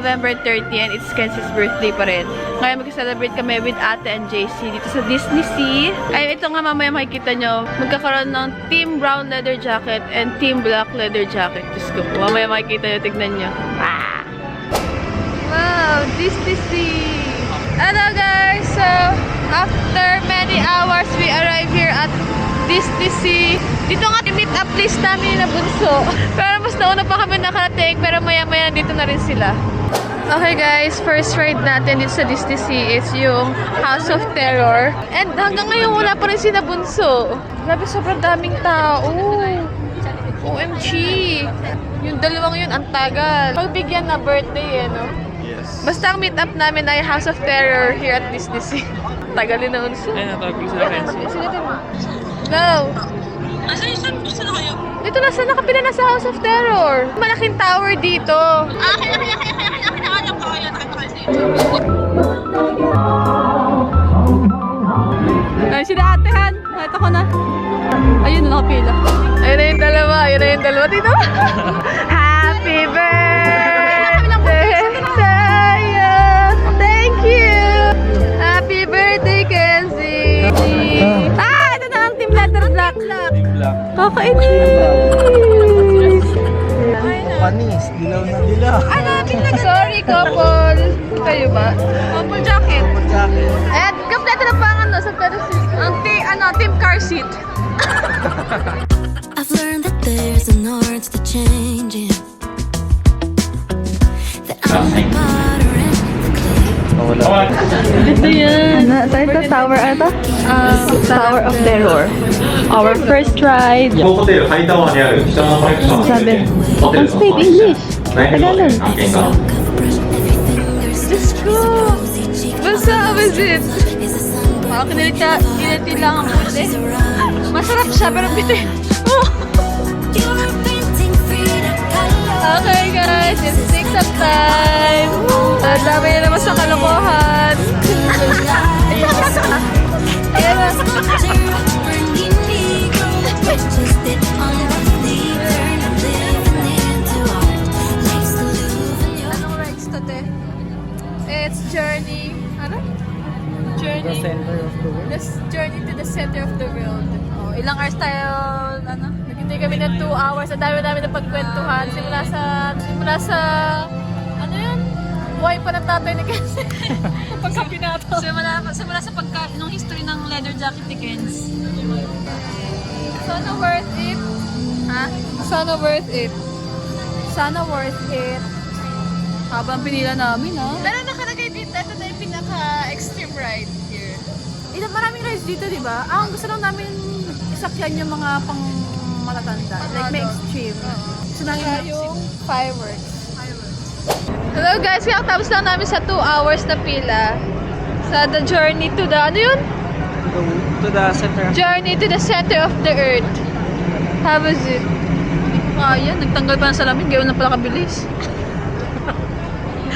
November 30 and it's Kenzie's birthday pa rin. Ngayon mag-celebrate kami with Ate and JC dito sa Disney Sea. Ay, ito nga mamaya makikita nyo. Magkakaroon ng Team Brown Leather Jacket and Team Black Leather Jacket. Diyos ko, mamaya makikita nyo. Tignan nyo. Ah! Wow! Disney Sea! Hello guys! So, after many hours, we arrive here at Disney Sea. Dito nga, meet up list namin na bunso. Pero mas nauna pa kami nakarating, pero maya-maya dito na rin sila. Okay guys, first ride natin dito sa Disney Sea is yung House of Terror. And hanggang ngayon wala pa rin sila bunso. Grabe, sobrang daming tao. OMG! Yung dalawang yun, ang tagal. Pagbigyan na birthday eh, no? Basta ang meet up namin ay House of Terror here at Disney Sea. Tagalin na unso. Ay, natawag ko sila Kenzie. Go! Saan na kayo? Dito na sa nakapila na sa House of Terror. Malaking tower dito. Kaya alam ko kayo. Ay, sila atehan. Nakita ko na. Ayun, nakapila. Ayun na yung dalawa. Ayun na yung dalawa. Dito. Happy birthday sa'yo. Thank you. Happy birthday, Kenzie. Ah, ito na ang Team Letter Black. Kakainis. Panis, dilaw na dilaw. Sorry, couple. Kayo ba? Couple jacket. Jacket. And kompleto na pa ang sa team car seat. I've learned that there's an art to changing. That I'm the potter and the clay. Ito yan. Ito tower ata? Tower of Terror. Our first ride. 日本ホテルハイタワーにある北のコレクション Sabi. ホテルの Speak English. 内部の案件が Diyos ko. Basta, visit. Kiniliti lang ang muli. Masarap siya, pero bitin. You're painting freedom color. Okay guys, it takes some time. Ang dami na naman sa kalokohan. Ayan na. Bringing Negro just it on the turn and living into art. Life's the Louvre. Anong rides to, te? It's journey. Ano? Journey. Center of the world. This journey to the center of the world. Oh, ilang hours tayo, ano? Naghintay kami ng 2 hours. Ang dami namin na pagkwentuhan. Simula sa, ano yun? Buhay pa ng tatay ni Kenzie. Pagkapi nato. Simula sa nung history ng leather jacket ni Kenz. Sana worth it. Ha? Sana worth it. Sana worth it. Habang pinila namin, ha? Pero nakalagay dito, ito na yung pinaka-extreme ride here. Maraming rides dito, di ba? Ang gusto lang namin isakyan yung mga pang matatanda. Like, may extreme. Gusto namin yung fireworks. Hello guys, tapos lang namin sa 2 hours na pila. Sa the journey to the, ano yun? To the center. Journey to the center of the earth. How was it? Kaya, nagtanggal pa ng salamin, gawin na pala kabilis.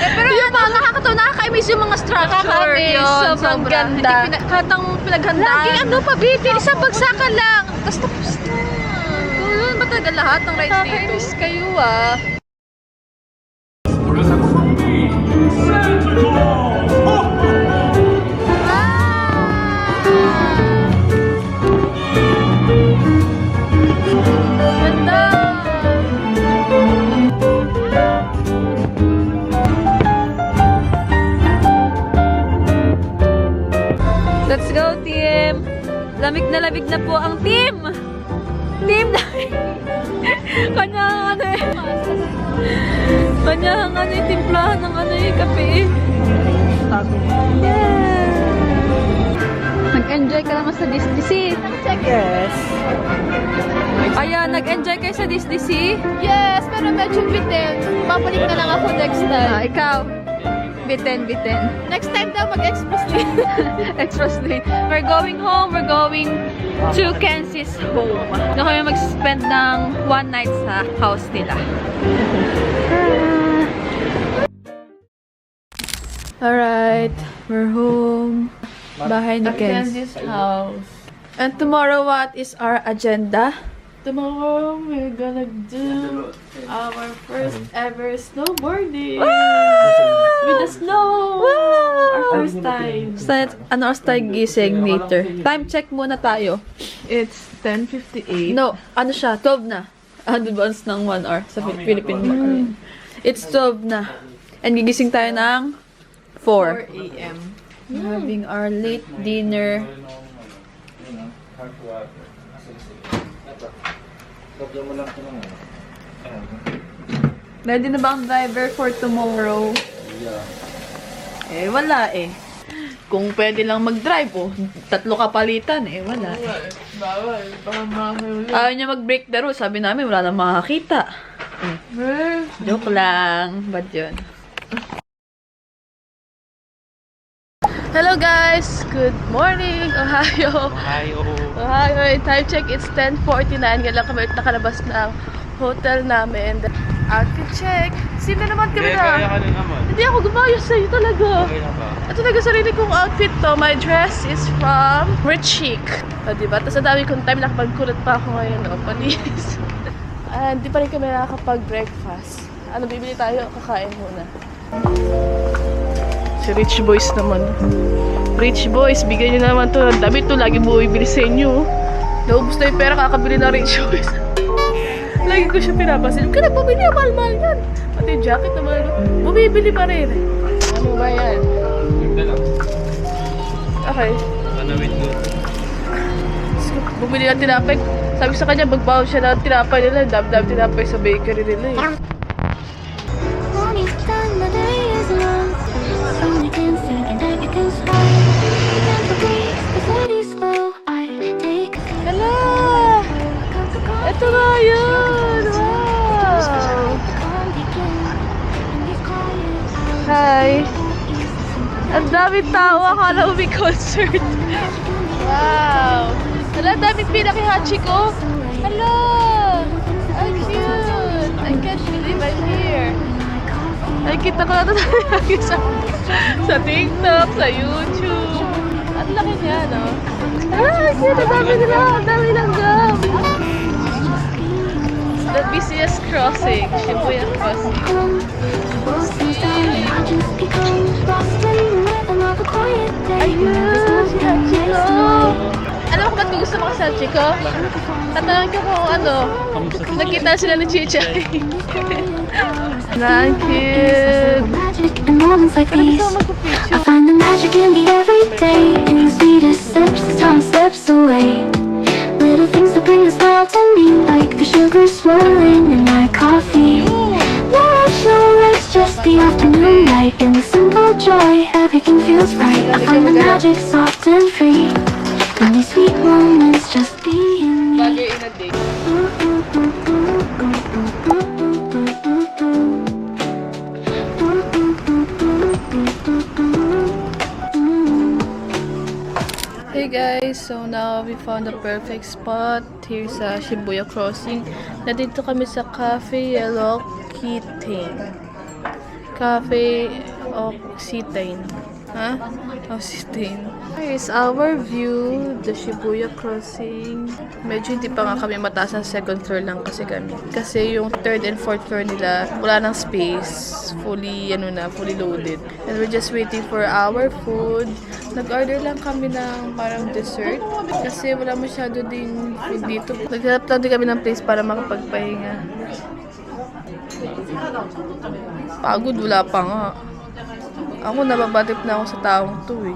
Pero yung mga nakakatawa, nakaka-imiss yung mga structure yun. Sobrang ganda. Hatang pinaghandaan. Lagi ano pa, bitin. Isang bagsakan lang. Tapos tapos na. Yun, matagal lahat ng rides dito. Nakaka-imiss kayo ah. Let's go, team! Lamig na po ang team! Team namin! Kanyang ano eh. Kanyang ano eh, timplahan ng ano eh, kape eh. Yeah! Nag-enjoy ka naman sa Disney Sea. Yes. Ayan, nag-enjoy kayo sa Disney Sea? Yes, pero medyo bitin. Babalik na lang ako next time. Ikaw? Bitin. Next time daw mag-express lane. Express lane. We're going home. We're going to Kenzie's home. Doon kami mag-spend ng 1 night sa house nila. Alright, we're home. Bahay ni Kenzie's house. And tomorrow, what is our agenda? Tomorrow we're gonna do our first ever snowboarding with the snow. Our first time. Ano oras tayo gising later? Time check muna tayo. It's 10:58. No, ano siya? 12 na. Advance ng 1 hour sa Philippine. It's 12 na. And gigising tayo ng 4 a.m. Having our late dinner. Ready na ba ang driver for tomorrow? Eh, wala eh. Kung pwede lang mag-drive, oh, 3 kapalitan, eh, wala. Bawal. Baka makahuli. Ayaw niya mag-break the rules. Sabi namin, wala nang makakita. Joke lang. Ba't yun? Hello guys! Good morning! Ohio! Ohio! Time check, it's 10:49. Kailan kami nakalabas ng hotel namin. Outfit check! Simple naman kami na! Hindi ako gumayos sa'yo talaga! Ito talaga sarili kong outfit to. My dress is from Rich Chic. O diba? Tapos ang dami kong time, nakapagkulot pa ako ngayon. O, panis. Hindi pa rin kami nakakapag-breakfast. Ano, bibili tayo? Kakain muna. Si Rich Boys naman. Rich Boys, bigyan nyo naman to. Ang dami to, lagi bumibili sa inyo. Naubos na yung pera, kakabili na Rich Boys. Lagi ko siya pinapasin. Huwag ka na bumili, mahal-mahal yan. Pati yung jacket naman, bumibili pa rin. Ano ba yan? Okay. Bumili ng tinapay. Sabi sa kanya, magbaon siya ng tinapay nila. Dami-dami tinapay sa bakery nila eh. Morning's done, the day is long. Only dancing and I can smile. Time to breathe, the flight is slow. I take a Hala! cup of coffee. Ito nga yun! Wow! The calm begins, and it's quiet. Hi! Ang daming tao, akala mo may concert. Wow! Hala, daming pinaki-hachi ko. Hala! Ang cute! I can't believe I'm here. Ay, kita ko na ito sa TikTok, sa YouTube. Ang laki niya, no? Ah, cute! Ang dami nila! Ang dami langgam! The busiest crossing. Shibuya Crossing. Ayun! Si Hachiko! Alam mo kung ba't ko gusto mo sa Hachiko? Tatanungin ko kung ano. Nagkita sila ni Chichay. Ang cute! I find the magic in the everyday, in the sweetest steps, time steps away. Little things that bring a smile to me, like the sugar swirling in my coffee. No rush, no race, just the afternoon light, in the simple joy, everything feels right. I find the magic soft and free, in these sweet moments, just being me. Bagay in a day. Hey guys, so now we found the perfect spot here sa Shibuya Crossing. Nandito kami sa Cafe Yellow Kitten. Cafe Occitane. Ha? Occitane. Here's our view, the Shibuya Crossing. Medyo hindi pa nga kami mataas ng second floor lang kasi kami. Kasi yung third and fourth floor nila, wala nang space. Fully loaded. And we're just waiting for our food. Nag-order lang kami ng parang dessert. Kasi wala masyado din food dito. Naghanap lang din kami ng place para makapagpahinga. Pagod, wala pa nga. Ako, nababatip na ako sa taong to eh.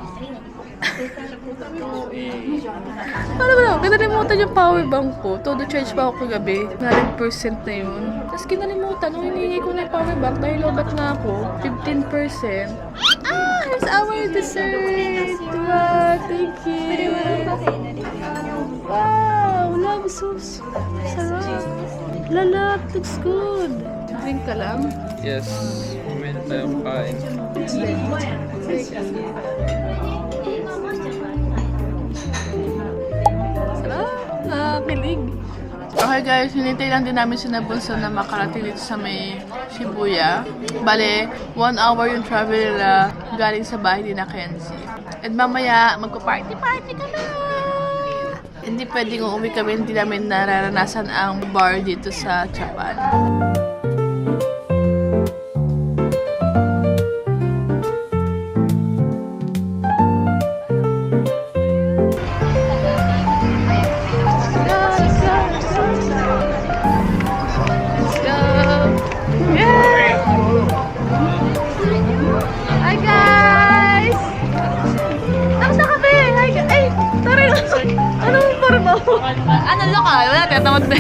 Paano ba naman? Kinalimutan yung power bank ko. Todo charge pa ako kagabi. 9% na yun. Tapos kinalimutan. Nung hinihingi ko na yung power bank, dahil lobat na ako, 15%. Ah! Here's our dessert! Wow! Thank you! Wow! Love sauce! Sarap! Lalap! Looks good! Drink ka lang? Yes. May na tayong kain. Sarap! Nakakilig! Okay guys, hinintay lang din namin si Nabunso na makarating dito sa may Shibuya. Bale, 1 hour yung travel nila galing sa bahay ni na Kenzie. And mamaya, magpa-party kami! Hindi pwedeng uuwi kami, hindi namin nararanasan ang bar dito sa Japan. Let's go! Yeah! Hi guys! Tapos na kami! Hi guys! Ay! Tara na! Anong forma mo? Ano lokal? Wala, tatamad na.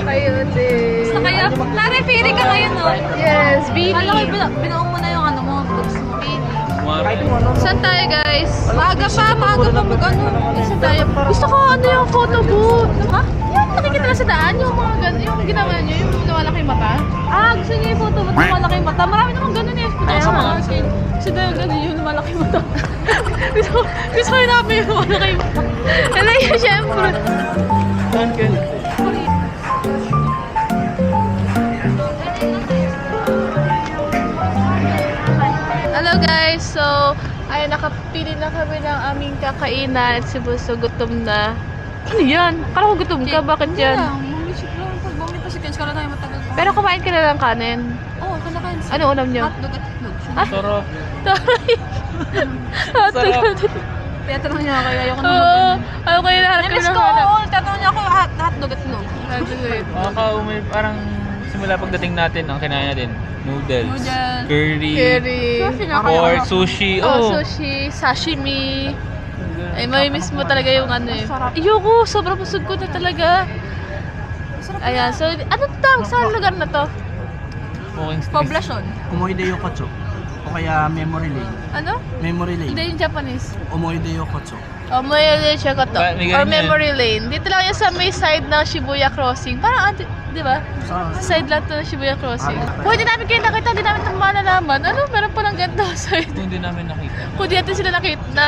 Kayo din. Sa kaya, nare-ferry ka ngayon, no? Yes, Bini. Alam ko, binuong mo na yung ano mo, books mo. Saan tayo guys? Maaga pa mag-ano. Saan tayo? Gusto ko ano yung photo booth. Ha? Yung nakikita na sa daan, yung mga yung ginawa niyo, yung lumalaki yung mata. Gusto niya yung photo mo, malaki yung mata. Marami naman ganun eh. Kaya Sa mga nga. arcade. Gusto daw yung ganun yung malaki yung mata. Gusto ko namin yung malaki yung mata. Ano yun, syempre. Hello guys, so ay nakapili na kami ng aming kakainan at si Buso gutom na. Ano yan? Kala ko gutom ka, bakit yan? Mamisip lang. Pag bumili pa si Kenz, kala tayo matagal pa. Pero kumain ka na ng kanin. Oo, kanakain. Ano ulam nyo? Hotdog at itlog. Sarap. Hotdog. Kaya tanong niya ako, ayoko na Oo, ayaw kayo lahat kami Namiss ng ko, hanap. oo. Tatanong niya ako, hotdog at itlog. Makaka-umay, parang simula pagdating natin, ang kinain natin, noodles, Noodles. curry, Curry. pork, sushi. Sushi, sashimi. Ay, may miss mo talaga yung ano eh. Ayoko, sobrang busog ko na talaga. Ayan, so, ano tawag sa lugar na to? Poblasyon. Omoide Yokotsu. O kaya Memory Lane. Ano? Memory Lane. Hindi yung Japanese. Omoide Yokotsu. Omoyole Shokoto. May Or ganun Memory Lane. Dito lang yan sa may side ng Shibuya Crossing. Parang, di ba? Sa Sa side lang to ng Shibuya Crossing. Kung hindi namin kayo nakita, hindi namin ito malalaman. Ano? Meron pa ng ganito side. Hindi namin nakita. Kung di natin sila nakita na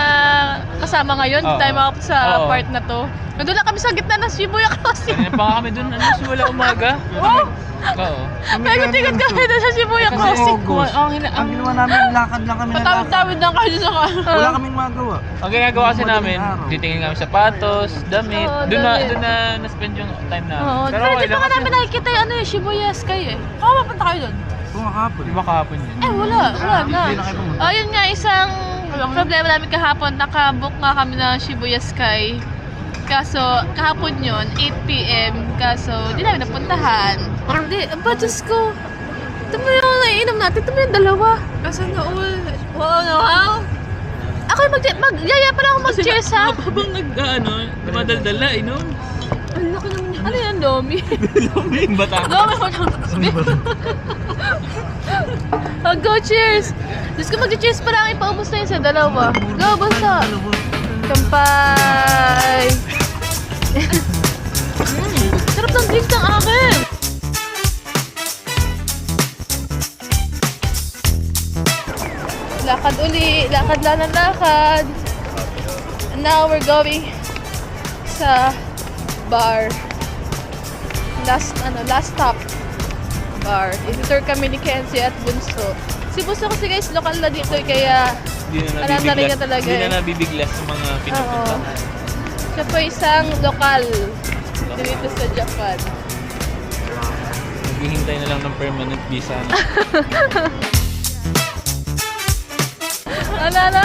kasama ngayon, hindi Oo. tayo makapunta sa Oo. part na to. Nandun lang kami sa gitna ng Shibuya Crossing. Kanina pa nga kami dun, ano, simula umaga. Oh! Oo. Paikot-ikot kami doon sa Shibuya Kasi Crossing. August. Ang ginawa namin, lakad lang kami na lakad. Patawid-tawid lang kayo sa Wala kaming magawa. Ang ginagawa kasi namin, Araw. titingin kami sapatos, damit. Oo, Doon damit. na na-spend yung time namin. Oo, pero di pa nga namin nakikita yung ano yung Shibuya Sky eh. Kung mapunta kayo doon? Kumakapon. Di ba kahapon yun? Wala na. Hindi na kayo pumunta. Yun nga, isang problema namin kahapon, nakabook nga kami ng Shibuya Sky. Kaso, kahapon yun, 8 p.m. Kaso, di namin napuntahan. Hindi, ba, Diyos ko. Ito mo yung naiinom natin, ito mo yung dalawa. Kasi noon. Wow, no, how? Ako yung yaya pala ako mag-cheers ha. Habang dumadaldal na, inom. Ang laki naman niya. Ano yan, Domi? Yung bata. Domi ko lang. Go, cheers! Diyos ko mag-cheers pa lang, ipaubos na yun sa dalawa. Go, basta! Kampay! Sarap ng drinks ng akin! Lakad uli, lakad lang ng lakad. And now we're going sa bar. Last stop. Bar. Visitor kami ni Kenzie at Bunso. Si Bunso kasi guys, lokal na dito kaya alam na rin niya talaga Hindi eh. na nabibiglas sa mga Oo. pinupunta. Siya po isang lokal dito sa Japan. Naghihintay na lang ng permanent visa. Ano?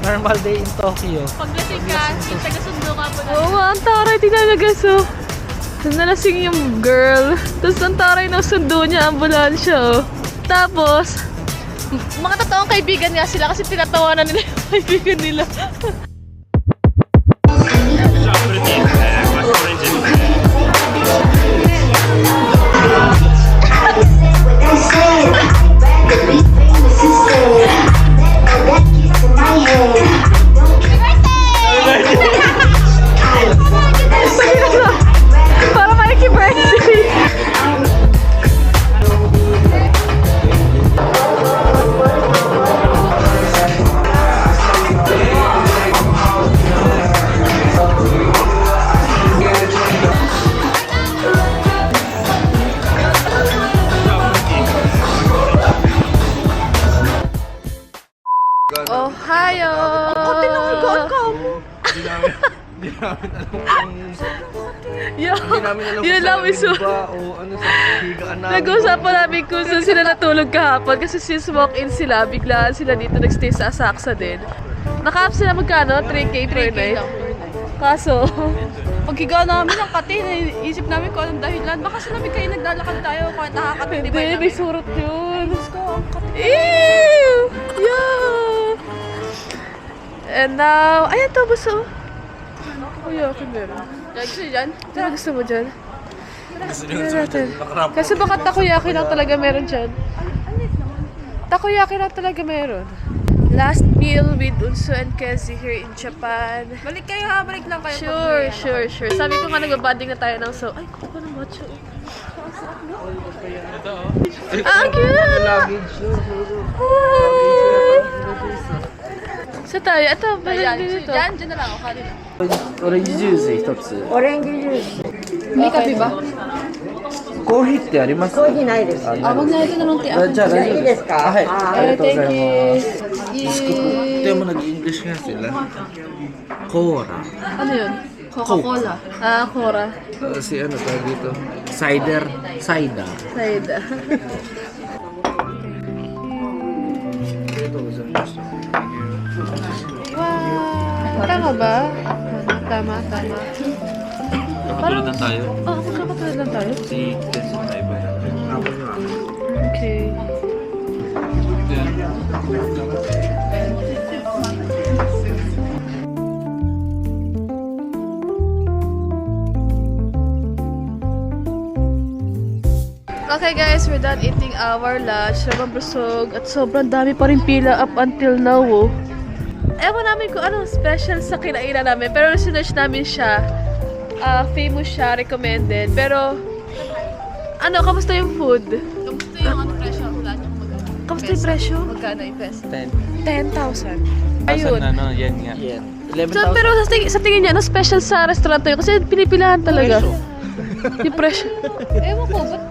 Normal day in Tokyo. Paglasing ka, taga-sundo ka po na. Oo, ang taray, tinalagas oh. Nalasing yung girl. Tapos ang taray ng sundo niya, ambulansya oh. Tapos, mga totoong kaibigan nga sila kasi tinatawanan nila yung kaibigan nila. Para makikibirthday. namin alam kung... Yeah. Hindi namin alam Yun lang, kung miso. saan ba o ano sa higaan namin. Nag-uusapan namin kung saan sila natulog kahapon kasi since walk-in sila, biglaan sila dito nagstay sa Asakusa din. Naka-up sila magkano? 3K per night? Kaso, paghiga namin ng kati, naisip namin kung anong dahilan. Baka sinabi kayo naglalakad tayo kung nakakatindi ba hindi, namin. may surot yun. Ew! Yeah! And now, ayan to, buso. Kuya, okay meron. Gusto nyo dyan? Ano gusto mo dyan? Tignan natin. Kasi baka takoyaki lang talaga meron dyan. Takoyaki lang talaga meron. Last meal with Unso and Kenzie here in Japan. Balik kayo ha, balik lang kayo. Sure. Sabi ko nga nagbabanding na tayo ng so. Ay, kuha pa ng matcha. Ah, ang cute! Luggage no? Sa tayo, ito, balik dito. Dyan na lang, okay na. オレンジジュース一つ。 May kape ba? コーヒーってあります？コーヒーないです。Wag na ito na nung tiyak. じゃあ大丈夫ですか？はい。ありがとうございます。 Yay! De mo nag-English nga sila. Cola. Ano yun? Coca-Cola. Ah, Cora. Si ano tawag dito? Cider. Cider. Saida. Wow! Tama ba? Tama. Nakatulad lang tayo. Oo, magkakatulad lang tayo. Si Tenso na iba. Okay. Okay guys, we're done eating our lunch. Sobrang busog at sobrang dami pa rin pila up until now. Oh. Ewan namin kung anong special sa kinainan namin. Pero sinerch namin siya. Famous siya, recommended. Pero, ano, kamusta yung food? Kamusta yung ano presyo? Wala niyo kung magkano. Kamusta yung presyo? Magkano yung peso? 10,000. Ayun. Ano, yan nga. Yan. So, pero sa tingin niya, ano special sa restaurant yun? Kasi pinipilahan talaga. Yung presyo. Ewan ko, ba't?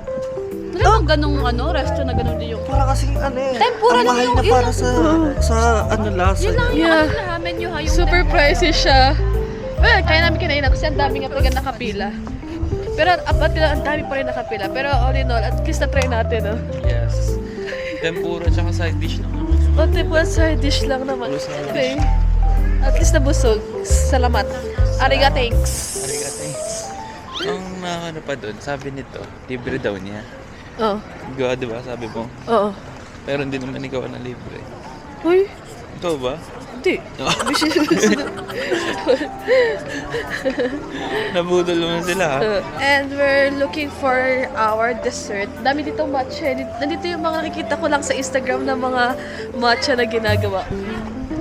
Wala bang ganong ano, resto na ganon din yung... Para kasing ano eh. Tempura ang lang mahal yung- na yun para lang. sa ano lasa. Yun lang yung Yeah. ano na menu ha, yung Super tempura. pricey siya. Well, kaya namin kinain kasi ang dami nga talaga nakapila. Pero ang dami pa rin nakapila. Pero all in all, at least na-try natin, no? Yes. Tempura tsaka side dish lang naman. O, tipo, side dish lang naman. Okay. At least nabusog. Salamat. Ariga, thanks. Ang nakakano pa doon, sabi nito, libre daw niya. Oh. Ikaw, di ba? Sabi mo. Oo. Pero hindi naman ikaw na libre. Uy, Ikaw ba? hindi. Nabudol naman sila ha. And we're looking for our dessert. Dami ditong matcha. Nandito yung mga nakikita ko lang sa Instagram na mga matcha na ginagawa.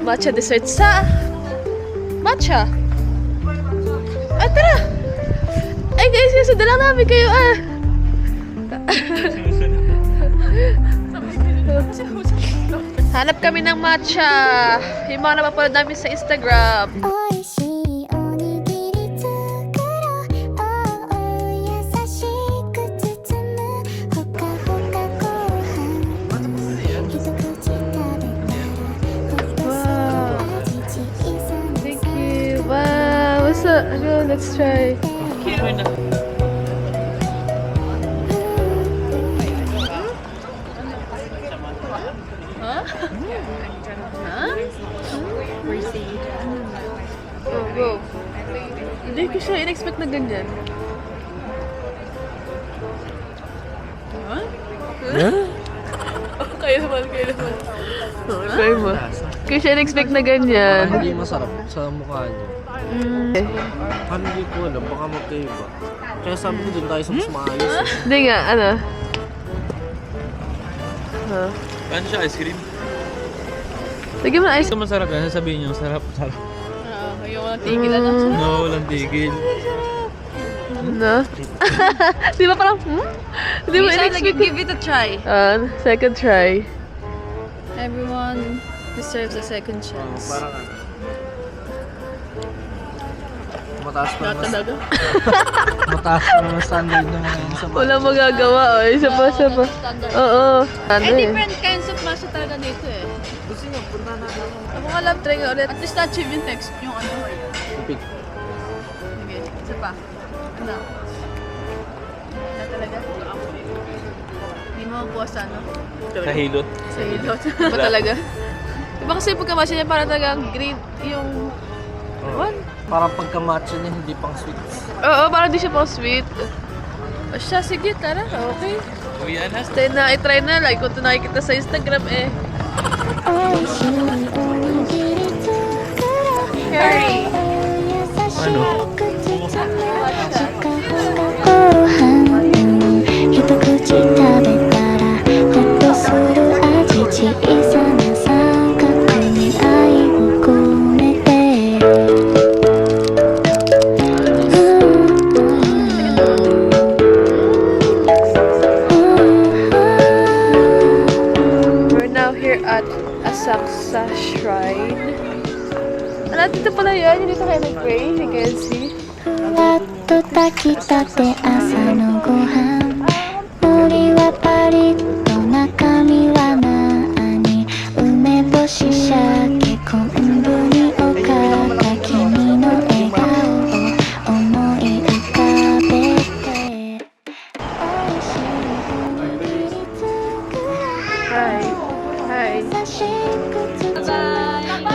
Matcha dessert sa... Matcha! Ah, tara! Ay guys, susunod lang namin kayo ah! Hanap kami ng matcha! Yung mga napapanood namin sa Instagram. 美味しいおにぎり作ろうおう優しく包むほかほかご飯一口食べたらほっとする味小さな Thank you! Wow! What's up? Ano, let's try. Oh, go. Hindi ko siya in-expect na ganyan. Kaya naman. Try mo. Kaya siya in-expect na ganyan. Hindi masarap sa mukha niya. Paano hindi ko alam, baka magkaiba. Kaya sabi ko doon tayo sa mas maayos eh. Hindi nga, ano? Huh? Paano siya ice cream? Lagyan mo na ice. Ito masarap yan, sasabihin niyo, sarap. Yung walang tigilan lang siya. No, walang tigil. No? Di ba parang, Di ba in-expect? Give it a try. Second try. Everyone deserves a second chance. Parang ano. Mataas pa naman. Talaga? Mataas pa naman standard ng sa Wala magagawa, oh. Isa pa. Oo. Ano eh. Different kinds of matcha talaga dito eh. Kasi nga, punta na ako. Ang mga love try nga ulit. At least na-achieve yung text, yung ano. Pipig. Isa pa. Ano? Na talaga? Hindi mo mabuwas ano? Sa hilot. Sa hilot. Ba talaga? Diba kasi pagkamatcha niya para talagang green yung... What? Parang pagkamatcha niya, hindi pang sweets. Oo, parang di siya pang sweet. O siya, sige, tara. Okay. Uwi na. Stay na, i-try na. Like, kung ito nakikita sa Instagram eh. Harry! Ano? 一口食べたらほっとする味小さな三角に愛を込めて We're now here at Asakusa Shrine. Ano, dito pala yan. Dito kayo nag-pray. You can see. ふわっと炊きたて朝のご飯海苔はパリッと中身は何梅干し鮭昆布におかか君の笑顔を思い浮かべておいしいおにぎり作ら Hi. Hi. 優しく包む